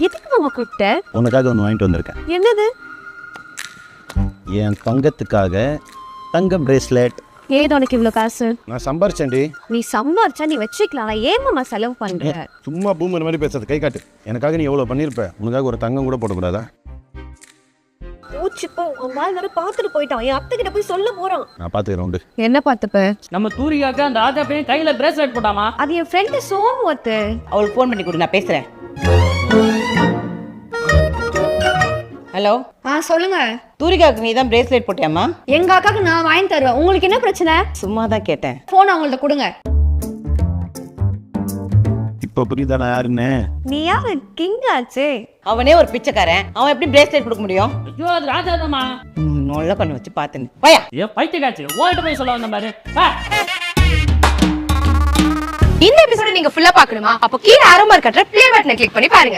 எதுக்கு மாமா கூப்பிட்ட? உனக்காக ஒன்று வாங்கிட்டு வந்திருக்கேன். என்னது? என் தங்கத்துக்காக தங்க பிரேஸ்லெட். ஏது உனக்கு இவ்வளோ காசு? நான் சம்பாரிச்சேன்டி. நீ சம்பாரிச்சா நீ வச்சுக்கலாம். ஏன் மாமா செலவு பண்ற? சும்மா பூமர் மாதிரி பேசுறது கை காட்டு. எனக்காக நீ எவ்வளோ பண்ணியிருப்ப. உனக்காக ஒரு தங்கம் கூட போடக்கூடாதா? ஊச்சிப்போ உன் மேல வேற பார்த்துட்டு போயிட்டான். என் அத்தை கிட்ட போய் சொல்ல போறான். நான் பார்த்துக்கிறேன் உண்டு. என்ன பார்த்துப்ப? நம்ம தூரிகாக்கு அந்த ராஜா பையன் கையில பிரேஸ்லெட் போட்டாமா? அது என் ஃப்ரெண்டு சோமுவத்து. அவளுக்கு ஃபோன் பண்ணி கொடு, நான் பேசுறேன். ஹலோ. சொல்லுங்க. தூரிகாவுக்கு நீ தான் பிரேஸ்லெட் போட்டியாமா? எங்க அக்காக்கு நான் வாங்கி தருவேன். உங்களுக்கு என்ன பிரச்சனை? சும்மா தான் கேட்டேன். போன் அவங்கள்ட்ட கொடுங்க. இப்போ புரியுதா நான் யாருன்னு? நீ யாரு? கிங் ஆச்சே. அவனே ஒரு பிச்சைக்காரன், அவன் எப்படி பிரேஸ்லெட் கொடுக்க முடியும்? ஐயோ அது ராஜா தான்மா. நல்ல கண்ணு வச்சு பார்த்துன்னு போயா. ஏ பைத்தியக்காச்சு, ஓட்ட போய் சொல்ல வந்த மாதிரி. இந்த எபிசோட நீங்க ஃபுல்லா பார்க்கணுமா? அப்போ கீழ ஆரோ மார்க் கட்டற ப்ளே பட்டனை கிளிக் பண்ணி பாருங்க.